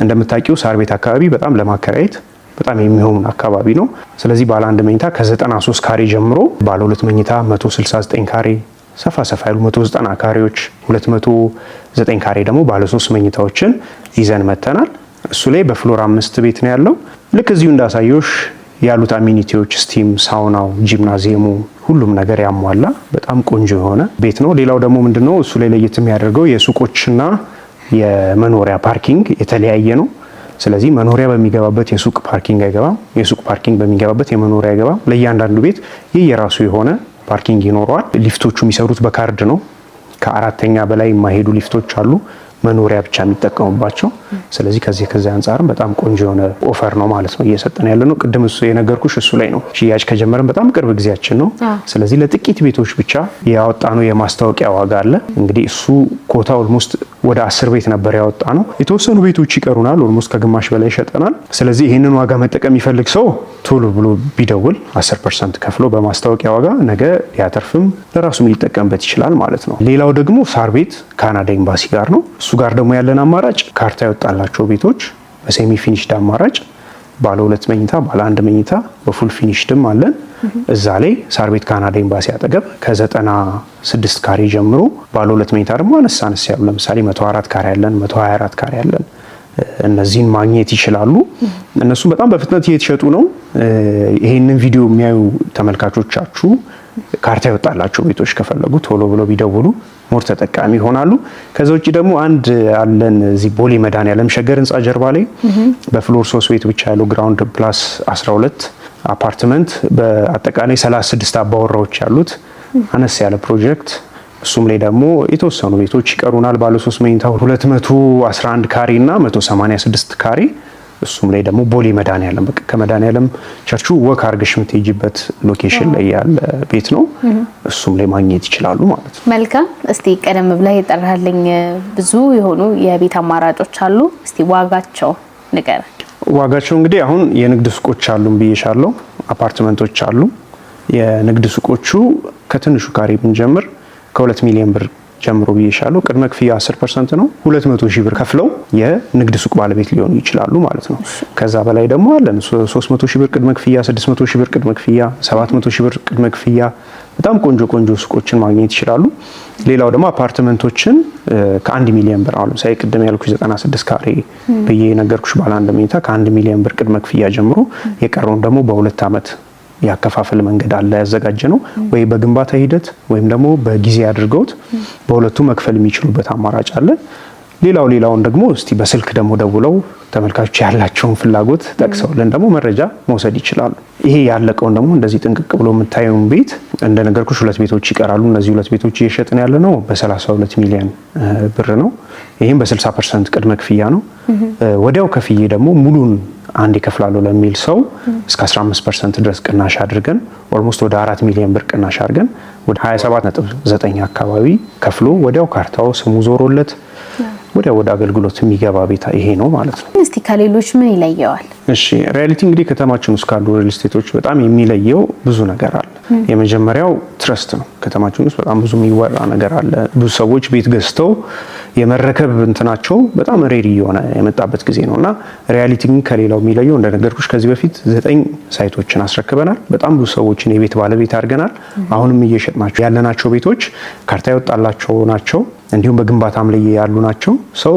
እንደምታውቂው ሳር ቤት አካባቢ በጣም ለማከራየት በጣም የሚሆን አካባቢ ነው። ስለዚህ ባለ 1 መኝታ ከ93 ካሬ ጀምሮ ባለ 2 መኝታ 169 ካሬ ሰፋ ያሉ 190 ካሬዎች 209 ካሬ ደግሞ ባለ 3 መኝታዎችን ይዘን መተናል። እሱ ላይ በፍሎር 5 ቤት ነው ያለው። ልክ እዚሁ እንዳሳየሽ ያሉት አሚኒቲዎች ስቲም፣ ሳውናው፣ ጂምናዚየሙ ሁሉም ነገር ያሟላ በጣም ቆንጆ የሆነ ቤት ነው። ሌላው ደግሞ ምንድነው እሱ ላይ ለየት የሚያደርገው የሱቆችና የመኖሪያ ፓርኪንግ የተለያየ ነው። ስለዚህ መኖሪያ በሚገባበት የሱቅ ፓርኪንግ አይገባም፣ የሱቅ ፓርኪንግ በሚገባበት የመኖሪያ አይገባም። ለእያንዳንዱ ቤት የራሱ የሆነ ፓርኪንግ ይኖረዋል። ሊፍቶቹ የሚሰሩት በካርድ ነው። ከ4ኛ በላይ የማይሄዱ ሊፍቶች አሉ መኖሪያ ብቻ የሚጠቀሙባቸው። ስለዚህ ከዚህ አንጻርም በጣም ቆንጆ የሆነ ኦፈር ነው ማለት ነው እየሰጠን ያለ ነው። ቅድም እሱ የነገርኩሽ እሱ ላይ ነው ሽያጭ ከጀመረን በጣም ቅርብ ጊዜያችን ነው። ስለዚህ ለጥቂት ቤቶች ብቻ ያወጣነው የማስታወቂያ ዋጋ አለ። እንግዲህ እሱ ኮታ ኦልሞስት ወደ 10 ቤት ነበር ያወጣነው። የተወሰኑ ቤቶች ይቀሩናል። ኦልሞስት ከግማሽ በላይ ሸጠናል። ስለዚህ ይህንን ዋጋ መጠቀም ይፈልግ ሰው ቶሎ ብሎ ቢደውል 10% ከፍሎ በማስታወቂያ ዋጋ ነገ ሊያተርፍም ለራሱም ሊጠቀምበት ይችላል ማለት ነው። ሌላው ደግሞ ሳር ቤት ካናዳ ኤምባሲ ጋር ነው። እሱ ጋር ደግሞ ያለን አማራጭ ካርታ ያወጣላቸው ቤቶች በሴሚ ፊኒሽድ አማራጭ ባለ 2 መኝታ፣ ባለ 1 መኝታ በፉል ፊኒሽድም አለን። እዛ ላይ ሳር ቤት ካናዳ ኤምባሲ አጠገብ ከ96 ካሬ ጀምሮ ባለ 2 መኝታ ደግሞ አነስ ያሉ ለምሳሌ 104 ካሬ ያለን፣ 124 ካሬ ያለን እነዚህን ማግኘት ይችላሉ። እነሱም በጣም በፍጥነት እየተሸጡ ነው። ይሄንን ቪዲዮ የሚያዩ ተመልካቾቻችሁ ካርታ ይወጣላቸው ቤቶች ከፈለጉ ቶሎ ብለው ቢደውሉ ሞር ተጠቃሚ ይሆናሉ። ከዛ ውጪ ደግሞ አንድ አለን እዚህ ቦሌ መድኃኒዓለም ሸገር ህንፃ ጀርባ ላይ በፍሎር 3 ቤት ብቻ ያለው ግራውንድ ፕላስ 12 አፓርትመንት በአጠቃላይ 36 አባወራዎች ያሉት አነስ ያለ ፕሮጀክት። እሱም ላይ ደግሞ የተወሰኑ ቤቶች ይቀሩናል። ባለ 3 መኝታ 211 ካሬ እና 186 ካሬ። እሱም ላይ ደግሞ ቦሌ መድኃኒዓለም በቃ ከመድኃኒዓለም ቸርቹ ወክ አርገሽ የምትሄጂበት ሎኬሽን ላይ ያለ ቤት ነው። እሱም ላይ ማግኘት ይችላሉ ማለት ነው። መልካም። እስቲ ቀደም ብለህ የጠራህልኝ ብዙ የሆኑ የቤት አማራጮች አሉ። እስቲ ዋጋቸው ንገረን። ዋጋቸው እንግዲህ አሁን የንግድ ሱቆች አሉን ብዬሻለሁ፣ አፓርትመንቶች አሉ። የንግድ ሱቆቹ ከትንሹ ካሬ ብንጀምር ከ2 ሚሊዮን ብር ጀምሮ ብዬሻለሁ። ቅድመ ክፍያ 10% ነው። 200 ሺህ ብር ከፍለው የንግድ ሱቅ ባለቤት ሊሆኑ ይችላሉ ማለት ነው። ከዛ በላይ ደግሞ አለን 300 ሺህ ብር ቅድመ ክፍያ፣ 600 ሺህ ብር ቅድመ ክፍያ፣ 700 ሺህ ብር ቅድመ ክፍያ። በጣም ቆንጆ ሱቆችን ማግኘት ይችላሉ። ሌላው ደግሞ አፓርትመንቶችን ከ1 ሚሊዮን ብር አሁን ለምሳሌ ቅድም ያልኩሽ 96 ካሬ ብዬ ነገርኩሽ ባለ 1 መኝታ ከ1 ሚሊዮን ብር ቅድመ ክፍያ ጀምሮ የቀረውን ደግሞ በ2 ዓመት ያከፋፈል መንገድ አለ ያዘጋጀ ነው። ወይ በግንባታ ሂደት ወይም ደግሞ በጊዜ አድርገውት በሁለቱ መክፈል የሚችሉበት አማራጭ አለ። ሌላውን ደግሞ እስቲ በስልክ ደግሞ ደውለው ተመልካቾች ያላቸውን ፍላጎት ጠቅሰውልን ደግሞ መረጃ መውሰድ ይችላሉ። ይሄ ያለቀውን ደግሞ እንደዚህ ጥንቅቅ ብሎ የምታየውን ቤት እንደነገርኩሽ 2 ቤቶች ይቀራሉ። እነዚህ 2 ቤቶች እየሸጥን ያለ ነው በ32 ሚሊዮን ብር ነው። ይሄም በ60% ቅድመ ክፍያ ነው። ወዲያው ከፍዬ ደግሞ ሙሉን አንድ ይከፍላሉ ለሚል ሰው እስከ 15% ድረስ ቅናሽ አድርገን ኦልሞስት ወደ 4 ሚሊዮን ብር ቅናሽ አድርገን ወደ 27.9 አካባቢ ከፍሎ ወዲያው ካርታው ስሙ ዞሮለት ወዲያው ወደ አገልግሎት የሚገባ ቤት ይሄ ነው ማለት ነው። እስቲ ከሌሎች ምን ይለየዋል? እሺ ሪያሊቲ እንግዲህ ከተማችን ውስጥ ካሉ ሪል ስቴቶች በጣም የሚለየው ብዙ ነገር አለ። የመጀመሪያው ትረስት ነው። ከተማችን ውስጥ በጣም ብዙ የሚወራ ነገር አለ። ብዙ ሰዎች ቤት ገዝተው የመረከብ እንትናቸው በጣም ሬሪ የሆነ የመጣበት ጊዜ ነውና ሪያሊቲ ግን ከሌላው የሚለየው እንደነገርኩሽ ከዚህ በፊት 9 ሳይቶችን አስረክበናል። በጣም ብዙ ሰዎችን የቤት ባለቤት አድርገናል። አሁንም እየሸጥናቸው ያለናቸው ቤቶች ካርታ ይወጣላቸው ናቸው። እንዲሁም በግንባታም ላይ ያሉ ናቸው። ሰው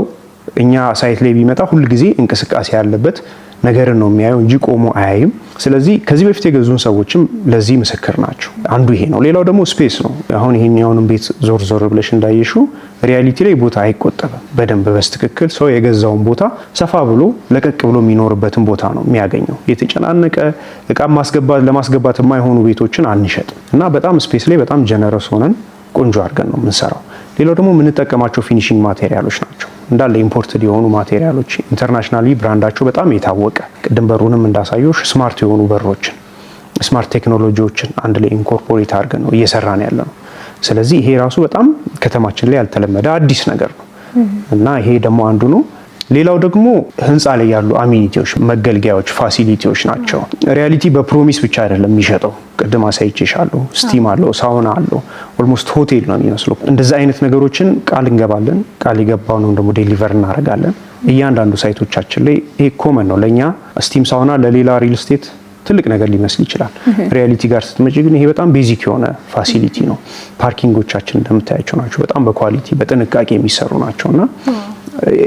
እኛ ሳይት ላይ ቢመጣ ሁሉ ጊዜ እንቅስቃሴ ያለበት ነገርን ነው የሚያየው እንጂ ቆሞ አያይም። ስለዚህ ከዚህ በፊት የገዙን ሰዎችም ለዚህ ምስክር ናቸው። አንዱ ይሄ ነው። ሌላው ደግሞ ስፔስ ነው። አሁን ይሄኛውንም ቤት ዞር ብለሽ እንዳየሽው ሪያሊቲ ላይ ቦታ አይቆጠብም። በደንብ በስትክክል ሰው የገዛውን ቦታ ሰፋ ብሎ ለቀቅ ብሎ የሚኖርበትን ቦታ ነው የሚያገኘው። የተጨናነቀ እቃ ለማስገባት የማይሆኑ ቤቶችን አንሸጥም እና በጣም ስፔስ ላይ በጣም ጀነረስ ሆነን ቆንጆ አድርገን ነው የምንሰራው። ሌላው ደግሞ የምንጠቀማቸው ፊኒሺንግ ማቴሪያሎች ናቸው። እንዳለ ኢምፖርትድ የሆኑ ማቴሪያሎች ኢንተርናሽናሊ ብራንዳቸው በጣም የታወቀ ቅድም በሩንም እንዳሳየሽ ስማርት የሆኑ በሮችን ስማርት ቴክኖሎጂዎችን አንድ ላይ ኢንኮርፖሬት አድርገን ነው እየሰራን ያለ ነው። ስለዚህ ይሄ ራሱ በጣም ከተማችን ላይ ያልተለመደ አዲስ ነገር ነው እና ይሄ ደግሞ አንዱ ነው። ሌላው ደግሞ ህንፃ ላይ ያሉ አሚኒቲዎች፣ መገልገያዎች፣ ፋሲሊቲዎች ናቸው። ሪያሊቲ በፕሮሚስ ብቻ አይደለም የሚሸጠው። ቅድም አሳይቼሻለሁ። ስቲም አለው፣ ሳውና አለው። ኦልሞስት ሆቴል ነው የሚመስለው። እንደዚህ አይነት ነገሮችን ቃል እንገባለን። ቃል የገባነውን ደግሞ ዴሊቨር እናደርጋለን። እያንዳንዱ ሳይቶቻችን ላይ ይሄ ኮመን ነው። ለኛ ስቲም ሳውና ለሌላ ሪል ስቴት ትልቅ ነገር ሊመስል ይችላል። ሪያሊቲ ጋር ስትመጪ ግን ይሄ በጣም ቤዚክ የሆነ ፋሲሊቲ ነው። ፓርኪንጎቻችን እንደምታያቸው ናቸው። በጣም በኳሊቲ በጥንቃቄ የሚሰሩ ናቸውና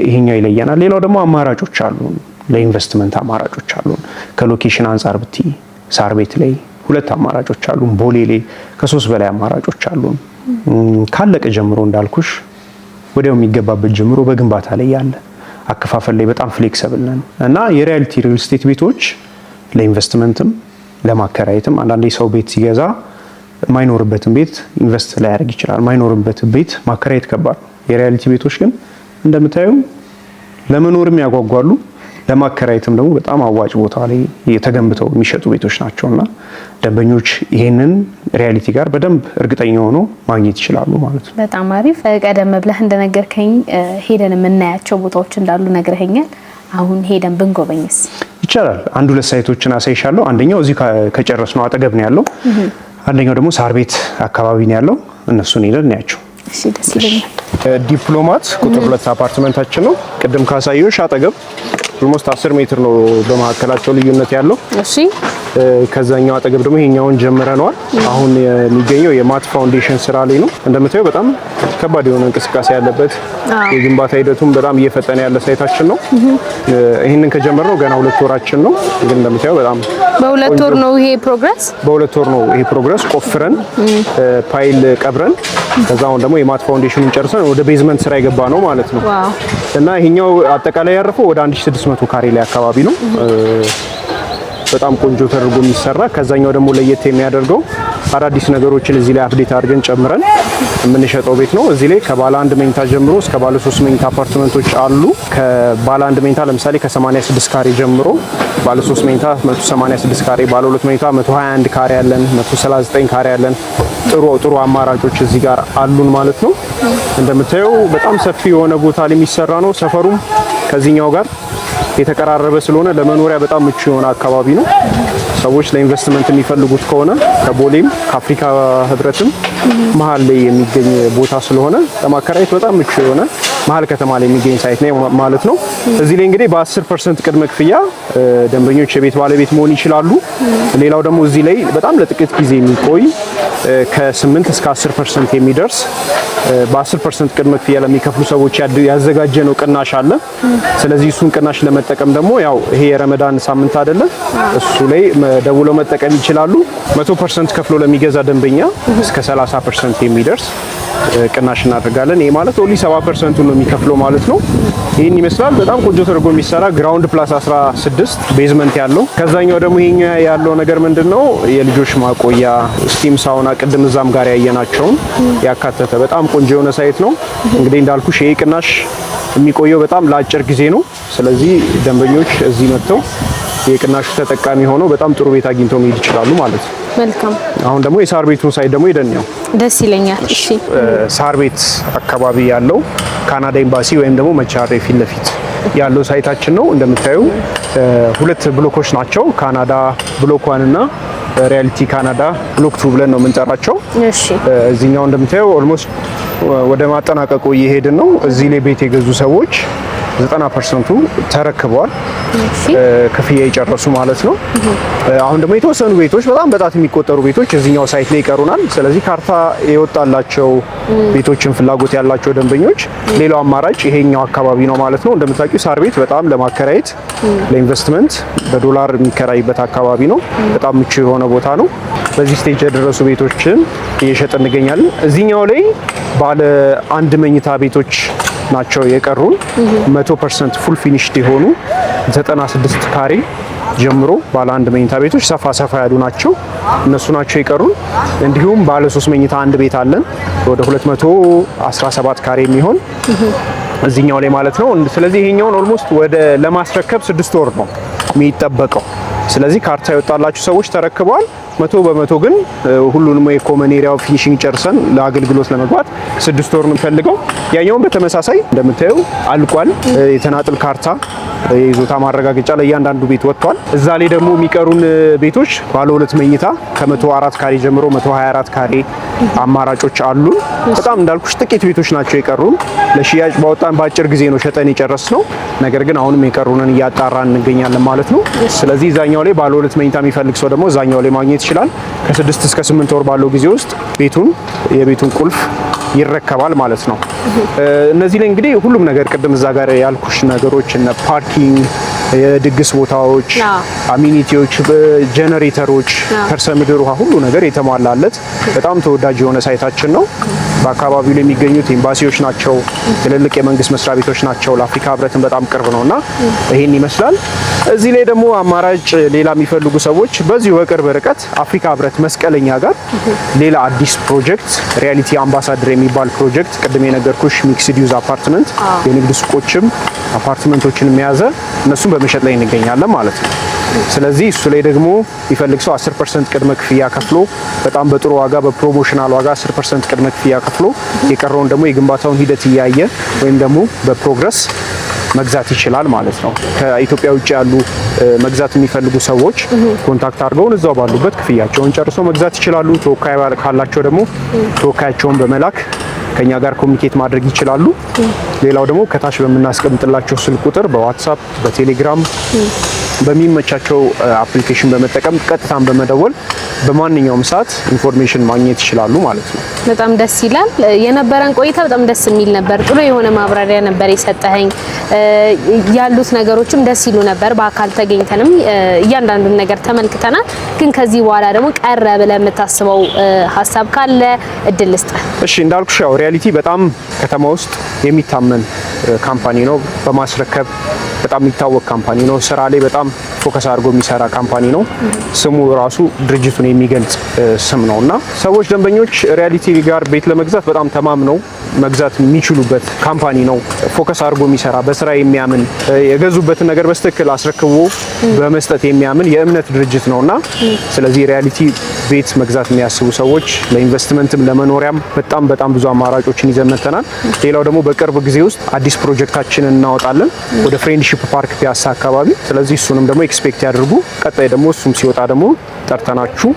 ይሄኛው ይለየናል። ሌላው ደግሞ አማራጮች አሉ። ለኢንቨስትመንት አማራጮች አሉ። ከሎኬሽን አንፃር ብቲ ሳር ቤት ላይ 2 አማራጮች አሉ። ቦሌ ላይ ከ3 በላይ አማራጮች አሉ። ካለቀ ጀምሮ እንዳልኩሽ ወዲያው የሚገባበት ጀምሮ በግንባታ ላይ ያለ አከፋፈል ላይ በጣም ፍሌክሲብል ነን እና የሪያሊቲ ሪል ስቴት ቤቶች ለኢንቨስትመንትም ለማከራየትም አንዳንዴ ሰው ቤት ሲገዛ ማይኖርበትን ቤት ኢንቨስት ላይ ያደርግ ይችላል። ማይኖርበትን ቤት ማከራየት ከባድ ነው። የሪያሊቲ ቤቶች ግን እንደምታዩ ለመኖርም ያጓጓሉ፣ ለማከራየትም ደግሞ በጣም አዋጭ ቦታ ላይ ተገንብተው የሚሸጡ ቤቶች ናቸውና ደንበኞች ይሄንን ሪያሊቲ ጋር በደንብ እርግጠኛ ሆኖ ማግኘት ይችላሉ ማለት ነው። በጣም አሪፍ። ቀደም ብለህ እንደነገርከኝ ሄደን የምናያቸው ቦታዎች እንዳሉ ነግረኸኛል። አሁን ሄደን ብንጎበኝስ ይቻላል? 1-2 ሳይቶችን አሳይሻለሁ። አንደኛው እዚህ ከጨረስነው አጠገብ ነው ያለው። አንደኛው ደግሞ ሳር ቤት አካባቢ ነው ያለው። እነሱን ሄደን እናያቸው። እሺ፣ ደስ ይለኛል። ዲፕሎማት ቁጥር 2 አፓርትመንታችን ነው። ቅድም ካሳየሁሽ አጠገብ ኦልሞስት 10 ሜትር ነው በመካከላቸው ልዩነት ያለው። እሺ፣ ከዛኛው አጠገብ ደግሞ ይሄኛውን ጀምረናል። አሁን የሚገኘው የማት ፋውንዴሽን ስራ ላይ ነው። እንደምታዩ በጣም ከባድ የሆነ እንቅስቃሴ ያለበት የግንባታ ሂደቱም በጣም እየፈጠነ ያለ ሳይታችን ነው። ይሄንን ከጀመረው ገና 2 ወራችን ነው። ግን እንደምታዩ በጣም በ2 ወር ነው ይሄ ፕሮግረስ። በ2 ወር ነው ይሄ ፕሮግረስ። ቆፍረን ፓይል ቀብረን ከዛውን ደግሞ የማት ፋውንዴሽኑን ጨርሰን ወደ ቤዝመንት ስራ የገባ ነው ማለት ነው። ዋው! እና ይሄኛው አጠቃላይ ያረፈው ወደ 1600 ካሬ ላይ አካባቢ ነው። በጣም ቆንጆ ተደርጎ የሚሰራ ከዛኛው ደግሞ ለየት የሚያደርገው አዳዲስ ነገሮችን እዚህ ላይ አፕዴት አድርገን ጨምረን የምንሸጠው ቤት ነው። እዚህ ላይ ከባለ 1 መኝታ ጀምሮ እስከ ባለ 3 መኝታ አፓርትመንቶች አሉ። ከባለ 1 መኝታ ለምሳሌ ከ86 ካሬ ጀምሮ ባለ 3 መኝታ 186 ካሬ፣ ባለ 2 መኝታ 121 ካሬ ያለን፣ 139 ካሬ ያለን ጥሩ አማራጮች እዚህ ጋር አሉን ማለት ነው። እንደምታየው በጣም ሰፊ የሆነ ቦታ ላይ የሚሰራ ነው። ሰፈሩም ከዚህኛው ጋር የተቀራረበ ስለሆነ ለመኖሪያ በጣም ምቹ የሆነ አካባቢ ነው። ሰዎች ለኢንቨስትመንት የሚፈልጉት ከሆነ ከቦሌም ከአፍሪካ ህብረትም መሀል ላይ የሚገኝ ቦታ ስለሆነ ለማከራየት በጣም ምቹ የሆነ መሀል ከተማ ላይ የሚገኝ ሳይት ነው ማለት ነው። እዚህ ላይ እንግዲህ በ10% ቅድመ ክፍያ ደንበኞች የቤት ባለቤት መሆን ይችላሉ። ሌላው ደግሞ እዚህ ላይ በጣም ለጥቂት ጊዜ የሚቆይ ከ8 እስከ 10% የሚደርስ በ10% ቅድመ ክፍያ ለሚከፍሉ ሰዎች ያዘጋጀ ነው ቅናሽ አለ። ስለዚህ እሱን ቅናሽ ለመጠቀም ደግሞ ያው ይሄ የረመዳን ሳምንት አይደለ፣ እሱ ላይ ደውለው መጠቀም ይችላሉ። 100% ከፍሎ ለሚገዛ ደንበኛ እስከ 30% የሚደርስ ቅናሽ እናደርጋለን። ይሄ ማለት ኦንሊ 70% ነው የሚከፍለው ማለት ነው። ይሄን ይመስላል። በጣም ቆንጆ ተደርጎ የሚሰራ ግራውንድ ፕላስ 16 ቤዝመንት ያለው። ከዛኛው ደግሞ ይሄኛ ያለው ነገር ምንድነው የልጆች ማቆያ፣ ስቲም ሳውና፣ ቅድም እዛም ጋር ያየናቸውን ያካተተ በጣም ቆንጆ የሆነ ሳይት ነው። እንግዲህ እንዳልኩሽ ይሄ ቅናሽ የሚቆየው በጣም ለአጭር ጊዜ ነው። ስለዚህ ደንበኞች እዚህ መጥተው የቅናሹ ተጠቃሚ ሆነው በጣም ጥሩ ቤት አግኝተው መሄድ ይችላሉ ማለት ነው። መልካም። አሁን ደግሞ የሳር ቤቱን ሳይት ደግሞ ሄደን ነው። ደስ ይለኛል። እሺ፣ ሳር ቤት አካባቢ ያለው ካናዳ ኤምባሲ ወይም ደግሞ መቻሬ ፊት ለፊት ያለው ሳይታችን ነው። እንደምታዩ ሁለት ብሎኮች ናቸው። ካናዳ ብሎክ 1 እና ሪያሊቲ ካናዳ ብሎክ 2 ብለን ነው የምንጠራቸው። እሺ እዚህኛው እንደምታዩ ኦልሞስት ወደ ማጠናቀቁ እየሄድን ነው። እዚህ ላይ ቤት የገዙ ሰዎች 90% ተረክበዋል፣ ክፍያ የጨረሱ ማለት ነው። አሁን ደግሞ የተወሰኑ ቤቶች በጣም በጣት የሚቆጠሩ ቤቶች እዚህኛው ሳይት ላይ ይቀሩናል። ስለዚህ ካርታ የወጣላቸው ቤቶችን ፍላጎት ያላቸው ደንበኞች ሌላው አማራጭ ይሄኛው አካባቢ ነው ማለት ነው። እንደምታውቂው ሳር ቤት በጣም ለማከራየት ለኢንቨስትመንት በዶላር የሚከራይበት አካባቢ ነው። በጣም ምቹ የሆነ ቦታ ነው። በዚህ ስቴጅ የደረሱ ቤቶችን እየሸጥን እንገኛለን። እዚህኛው ላይ ባለ አንድ መኝታ ቤቶች ናቸው የቀሩን 100% ፉል ፊኒሽድ የሆኑ 96 ካሬ ጀምሮ ባለ አንድ መኝታ ቤቶች ሰፋ ያሉ ናቸው። እነሱ ናቸው የቀሩን። እንዲሁም ባለ 3 መኝታ አንድ ቤት አለን ወደ 217 ካሬ የሚሆን እዚህኛው ላይ ማለት ነው። ስለዚህ ይሄኛውን ኦልሞስት ወደ ለማስረከብ 6 ወር ነው የሚጠበቀው። ስለዚህ ካርታ የወጣላችሁ ሰዎች ተረክበዋል። 100% ግን ሁሉንም የኮመን ኤሪያው ፊኒሺንግ ጨርሰን ለአገልግሎት ለመግባት 6 ወር ነው የሚፈልገው። ያኛውን በተመሳሳይ እንደምታዩ አልቋል። የተናጥል ካርታ የይዞታ ማረጋገጫ ለእያንዳንዱ ቤት ወጥቷል። እዛ ላይ ደግሞ የሚቀሩን ቤቶች ባለ 2 መኝታ ከ104 ካሬ ጀምሮ 124 ካሬ አማራጮች አሉን። በጣም እንዳልኩሽ ጥቂት ቤቶች ናቸው የቀሩን። ለሽያጭ ባወጣን በአጭር ጊዜ ነው ሸጠን የጨረስነው። ነገር ግን አሁንም የቀሩንን እያጣራን እንገኛለን ማለት ነው። ስለዚህ እዛኛው ላይ ባለ 2 መኝታ የሚፈልግ ሰው ደግሞ እዛኛው ላይ ማግኘት ይችላል። ከ6 እስከ 8 ወር ባለው ጊዜ ውስጥ የቤቱን ቁልፍ ይረከባል ማለት ነው። እነዚህ ላይ እንግዲህ ሁሉም ነገር ቅድም እዛ ጋር ያልኩሽ ነገሮች እነ ፓርኪንግ፣ የድግስ ቦታዎች፣ አሚኒቲዎች፣ ጀነሬተሮች፣ ከርሰ ምድር ውሃ ሁሉ ነገር የተሟላለት በጣም ተወዳጅ የሆነ ሳይታችን ነው። በአካባቢው ላይ የሚገኙት ኤምባሲዎች ናቸው፣ ትልልቅ የመንግስት መስሪያ ቤቶች ናቸው። ለአፍሪካ ህብረትን በጣም ቅርብ ነውና ይሄን ይመስላል። እዚህ ላይ ደግሞ አማራጭ ሌላ የሚፈልጉ ሰዎች በዚሁ በቅርብ ርቀት አፍሪካ ህብረት መስቀለኛ ጋር ሌላ አዲስ ፕሮጀክት ሪያሊቲ አምባሳደር የሚባል ፕሮጀክት ቅድም የነገርኩሽ ሚክስድ ዩዝ አፓርትመንት የንግድ ሱቆችም አፓርትመንቶችን የያዘ እነሱም በመሸጥ ላይ እንገኛለን ማለት ነው። ስለዚህ እሱ ላይ ደግሞ ይፈልግ ሰው 10% ቅድመ ክፍያ ከፍሎ በጣም በጥሩ ዋጋ በፕሮሞሽናል ዋጋ 10% ቅድመ ክፍያ ከፍሎ የቀረውን ደግሞ የግንባታውን ሂደት እያየ ወይም ደግሞ በፕሮግረስ መግዛት ይችላል ማለት ነው። ከኢትዮጵያ ውጭ ያሉ መግዛት የሚፈልጉ ሰዎች ኮንታክት አድርገውን እዛው ባሉበት ክፍያቸውን ጨርሰው መግዛት ይችላሉ። ተወካይ ካላቸው ደግሞ ተወካያቸውን በመላክ ከኛ ጋር ኮሚኒኬት ማድረግ ይችላሉ። ሌላው ደግሞ ከታች በምናስቀምጥላቸው ስልክ ቁጥር በዋትስአፕ በቴሌግራም በሚመቻቸው አፕሊኬሽን በመጠቀም ቀጥታን በመደወል በማንኛውም ሰዓት ኢንፎርሜሽን ማግኘት ይችላሉ ማለት ነው። በጣም ደስ ይላል። የነበረን ቆይታ በጣም ደስ የሚል ነበር። ጥሩ የሆነ ማብራሪያ ነበር የሰጠኸኝ። ያሉት ነገሮችም ደስ ይሉ ነበር። በአካል ተገኝተንም እያንዳንዱን ነገር ተመልክተናል። ግን ከዚህ በኋላ ደግሞ ቀረ ብለህ የምታስበው ሀሳብ ካለ እድል ልስጥ። እሺ፣ እንዳልኩሽ ያው ሪያሊቲ በጣም ከተማ ውስጥ የሚታመን ካምፓኒ ነው። በማስረከብ በጣም የሚታወቅ ካምፓኒ ነው። ስራ ላይ በጣም ፎከስ አድርጎ የሚሰራ ካምፓኒ ነው። ስሙ ራሱ ድርጅቱን የሚገልጽ ስም ነውና ሰዎች ደንበኞች ሪያሊቲ ጋር ቤት ለመግዛት በጣም ተማምነው መግዛት የሚችሉበት ካምፓኒ ነው። ፎከስ አድርጎ የሚሰራ በስራ የሚያምን የገዙበትን ነገር በስትክክል አስረክቦ በመስጠት የሚያምን የእምነት ድርጅት ነውና ስለዚህ ሪያሊቲ ቤት መግዛት የሚያስቡ ሰዎች ለኢንቨስትመንትም ለመኖሪያም በጣም ብዙ አማራጮችን ይዘን መጥተናል። ሌላው ደግሞ በቅርብ ጊዜ ውስጥ አዲስ ፕሮጀክታችንን እናወጣለን ወደ ፍሬንድሺፕ ፓርክ ፒያሳ አካባቢ። ስለዚህ እሱንም ደግሞ ኤክስፔክት ያድርጉ። ቀጣይ ደግሞ እሱም ሲወጣ ደግሞ ጠርተናችሁ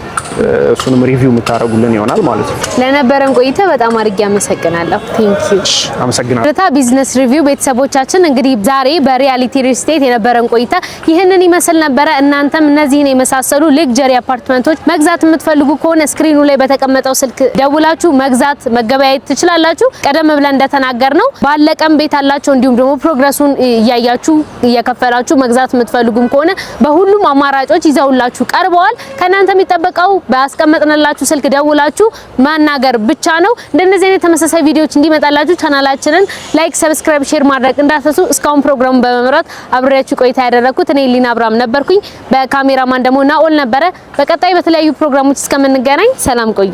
እሱንም ሪቪው የምታደርጉልን ይሆናል ማለት ነው። ለነበረን ቆይታ በጣም አድርጌ አመሰግናለሁ። ቴንክ ዩ። አመሰግናለሁ። ትርታ ቢዝነስ ሪቪው ቤተሰቦቻችን እንግዲህ ዛሬ በሪያሊቲ ሪል ስቴት የነበረን ቆይታ ይህንን ይመስል ነበረ። እናንተም እነዚህን የመሳሰሉ ሌክጀሪ አፓርትመንቶች መግዛት የምትፈልጉ ከሆነ ስክሪኑ ላይ በተቀመጠው ስልክ ደውላችሁ መግዛት መገበያየት ትችላላችሁ። ቀደም ብለን እንደተናገርነው ባለቀም ቤት አላቸው። እንዲሁም ደግሞ ፕሮግረሱን እያያችሁ እየከፈላችሁ መግዛት የምትፈልጉም ከሆነ በሁሉም አማራጮች ይዘውላችሁ ቀርበዋል። ከናንተ የሚጠበቀው ባስቀመጥንላችሁ ስልክ ደውላችሁ ማናገር ብቻ ነው። እንደነዚህ አይነት ተመሳሳይ ቪዲዮዎች እንዲመጣላችሁ ቻናላችንን ላይክ፣ ሰብስክራይብ፣ ሼር ማድረግ እንዳትረሱ። እስካሁን ፕሮግራሙን በመምራት አብሬያችሁ ቆይታ ያደረኩት እኔ ሊና አብራም ነበርኩኝ። በካሜራማን ደግሞ ናኦል ነበረ። በቀጣይ በተለያዩ ፕሮግራሞች እስከምንገናኝ ሰላም ቆዩ።